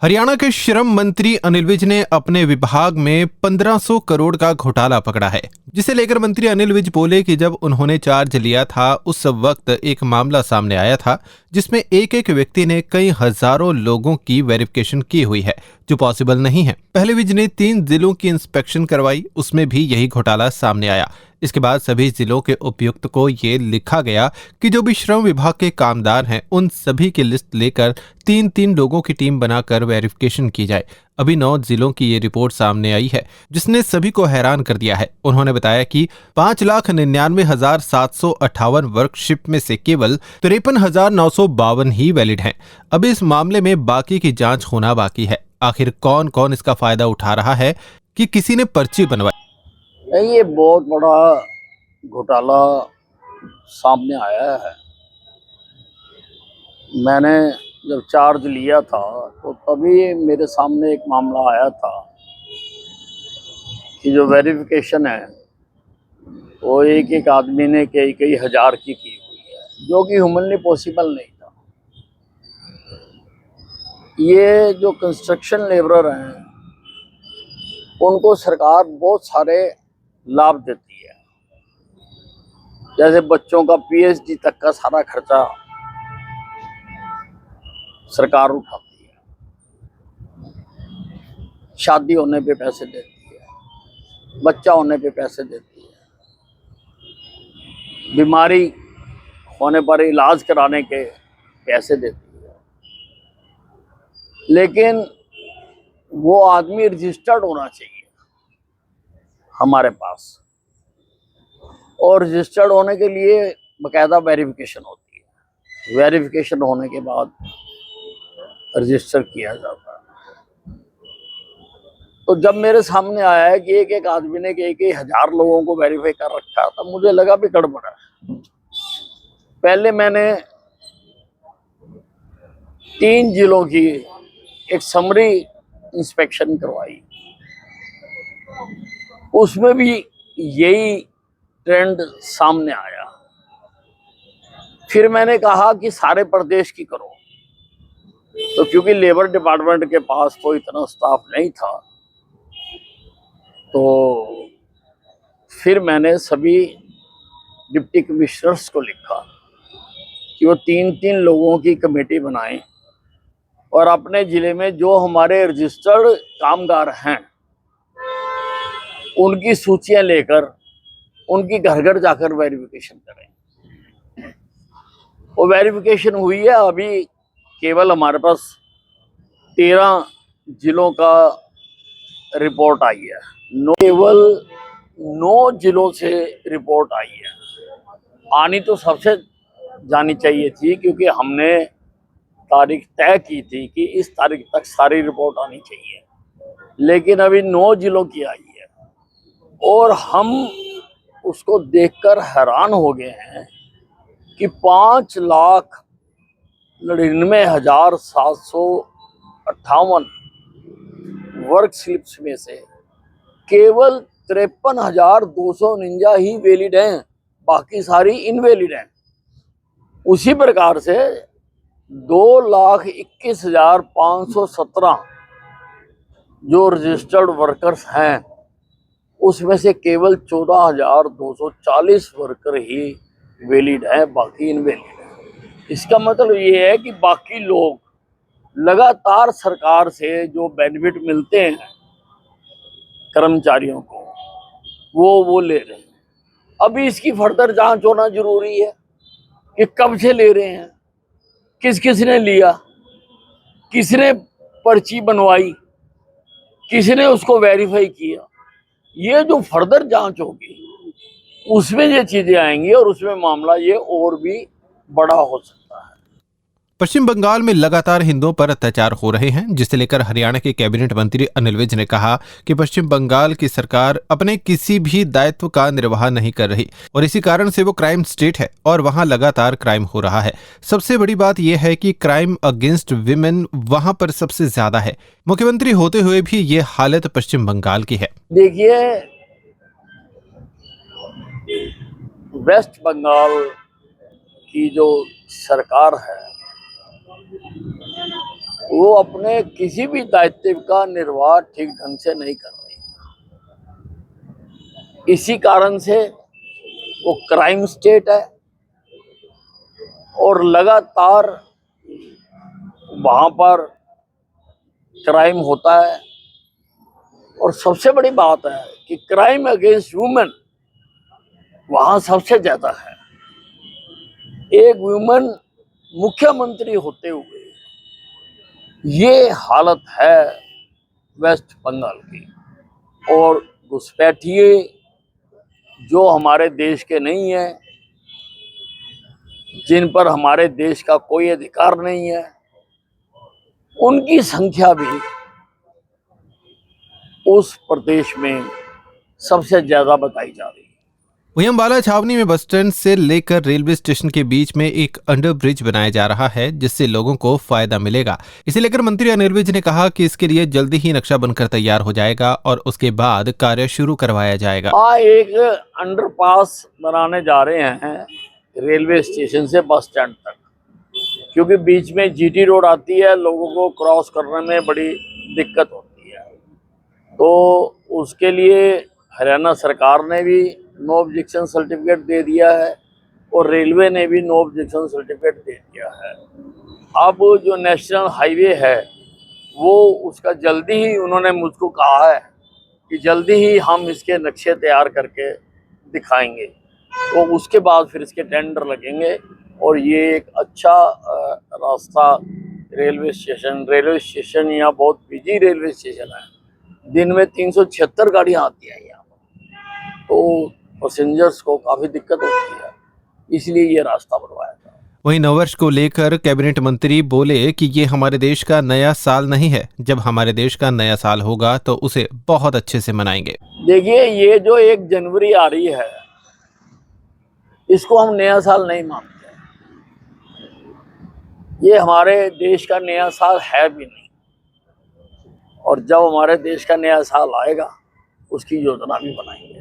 हरियाणा के श्रम मंत्री अनिल विज ने अपने विभाग में 1500 करोड़ का घोटाला पकड़ा है, जिसे लेकर मंत्री अनिल विज बोले कि जब उन्होंने चार्ज लिया था उस वक्त एक मामला सामने आया था जिसमें एक एक व्यक्ति ने कई हजारों लोगों की वेरिफिकेशन की हुई है, जो पॉसिबल नहीं है। पहले विज ने 3 जिलों की इंस्पेक्शन करवाई, उसमें भी यही घोटाला सामने आया। इसके बाद सभी जिलों के उपायुक्त को ये लिखा गया कि जो भी श्रम विभाग के कामदार हैं उन सभी की लिस्ट लेकर 3-3 लोगों की टीम बनाकर वेरिफिकेशन की जाए। अभी 9 जिलों की ये रिपोर्ट सामने आई है, जिसने सभी को हैरान कर दिया है। उन्होंने बताया कि 5,99,758 वर्कशिप में से केवल 53,952 ही वैलिड हैं। अब इस मामले में बाकी की जांच होना बाकी है। आखिर कौन कौन इसका फायदा उठा रहा है कि किसी ने पर्ची बनवाई। ये बहुत बड़ा घोटाला सामने आया है। मैंने जब चार्ज लिया था तो तभी मेरे सामने एक मामला आया था कि जो वेरिफिकेशन है वो एक एक आदमी ने कई कई हजार की हुई है, जो कि ह्यूमनली पॉसिबल नहीं था। ये जो कंस्ट्रक्शन लेबरर हैं उनको सरकार बहुत सारे लाभ देती है, जैसे बच्चों का पीएचडी तक का सारा खर्चा सरकार उठाती है, शादी होने पे पैसे देती है, बच्चा होने पे पैसे देती है, बीमारी होने पर इलाज कराने के पैसे देती है। लेकिन वो आदमी रजिस्टर्ड होना चाहिए हमारे पास, और रजिस्टर्ड होने के लिए बाकायदा वेरिफिकेशन होती है। वेरिफिकेशन होने के बाद रजिस्टर किया जाता है। तो जब मेरे सामने आया है कि एक एक आदमी ने एक हजार लोगों को वेरीफाई कर रखा था, मुझे लगा भी गड़बड़ है। पहले मैंने 3 जिलों की एक समरी इंस्पेक्शन करवाई, उसमें भी यही ट्रेंड सामने आया। फिर मैंने कहा कि सारे प्रदेश की करो, तो क्योंकि लेबर डिपार्टमेंट के पास तो इतना स्टाफ नहीं था, तो फिर मैंने सभी डिप्टी कमिश्नर्स को लिखा कि वो 3-3 लोगों की कमेटी बनाएं और अपने जिले में जो हमारे रजिस्टर्ड कामगार हैं उनकी सूचियां लेकर उनकी घर घर जाकर वेरिफिकेशन करें। वो वेरिफिकेशन हुई है। अभी केवल हमारे पास 13 जिलों का रिपोर्ट आई है। केवल 9 जिलों से रिपोर्ट आई है। आनी तो सबसे जानी चाहिए थी, क्योंकि हमने तारीख तय की थी कि इस तारीख तक सारी रिपोर्ट आनी चाहिए, लेकिन अभी 9 जिलों की आई है और हम उसको देखकर हैरान हो गए हैं कि 5,99,758 वर्क स्लिप्स में से केवल 53,249 ही वैलिड हैं, बाकी सारी इनवैलिड हैं। उसी प्रकार से 2,21,517 जो रजिस्टर्ड वर्कर्स हैं उसमें से केवल 14,240 वर्कर ही वैलिड है, बाकी इनवैलिड है। इसका मतलब ये है कि बाकी लोग लगातार सरकार से जो बेनिफिट मिलते हैं कर्मचारियों को वो ले रहे हैं। अभी इसकी फर्दर जांच होना जरूरी है कि कब से ले रहे हैं, किस किस ने लिया, किसने पर्ची बनवाई, किसने उसको वेरीफाई किया। ये जो फर्दर जांच होगी उसमें ये चीजें आएंगी और उसमें मामला ये और भी बड़ा हो सकता है। पश्चिम बंगाल में लगातार हिंदुओं पर अत्याचार हो रहे हैं, जिसे लेकर हरियाणा के कैबिनेट मंत्री अनिल विज ने कहा कि पश्चिम बंगाल की सरकार अपने किसी भी दायित्व का निर्वाह नहीं कर रही और इसी कारण से वो क्राइम स्टेट है और वहां लगातार क्राइम हो रहा है। सबसे बड़ी बात यह है कि क्राइम अगेंस्ट विमेन वहां पर सबसे ज्यादा है। मुख्यमंत्री होते हुए भी ये हालत पश्चिम बंगाल की है। देखिए, वेस्ट बंगाल की जो सरकार है वो अपने किसी भी दायित्व का निर्वाह ठीक ढंग से नहीं कर रही। इसी कारण से वो क्राइम स्टेट है और लगातार वहां पर क्राइम होता है। और सबसे बड़ी बात है कि क्राइम अगेंस्ट वुमेन वहां सबसे ज्यादा है। एक वुमेन मुख्यमंत्री होते हुए ये हालत है वेस्ट बंगाल की। और घुसपैठिए जो हमारे देश के नहीं है, जिन पर हमारे देश का कोई अधिकार नहीं है, उनकी संख्या भी उस प्रदेश में सबसे ज्यादा बताई जा रही है। वहीं अम्बाला छावनी में बस स्टैंड से लेकर रेलवे स्टेशन के बीच में एक अंडर ब्रिज बनाया जा रहा है, जिससे लोगों को फायदा मिलेगा। इसे लेकर मंत्री अनिल विज ने कहा कि इसके लिए जल्दी ही नक्शा बनकर तैयार हो जाएगा और उसके बाद कार्य शुरू करवाया जाएगा। एक अंडरपास बनाने जा रहे हैं रेलवे स्टेशन से बस स्टैंड तक, क्योंकि बीच में जीटी रोड आती है, लोगों को क्रॉस करने में बड़ी दिक्कत होती है। तो उसके लिए हरियाणा सरकार ने भी नो ऑब्जेक्शन सर्टिफिकेट दे दिया है और रेलवे ने भी नो ऑब्जेक्शन सर्टिफिकेट दे दिया है। अब जो नेशनल हाईवे है वो उसका जल्दी ही उन्होंने मुझको कहा है कि जल्दी ही हम इसके नक्शे तैयार करके दिखाएंगे। तो उसके बाद फिर इसके टेंडर लगेंगे और ये एक अच्छा रास्ता रेलवे स्टेशन यहाँ बहुत बिजी रेलवे स्टेशन है। दिन में 376 गाड़ियाँ आती हैं यहाँ पर, तो पैसेंजर्स को काफ़ी दिक्कत होती है, इसलिए ये रास्ता बनवाया था। वहीं नववर्ष को लेकर कैबिनेट मंत्री बोले कि ये हमारे देश का नया साल नहीं है। जब हमारे देश का नया साल होगा तो उसे बहुत अच्छे से मनाएंगे। देखिए, ये जो 1 जनवरी आ रही है इसको हम नया साल नहीं मानते। ये हमारे देश का नया साल है भी नहीं, और जब हमारे देश का नया साल आएगा उसकी योजना भी बनाएंगे।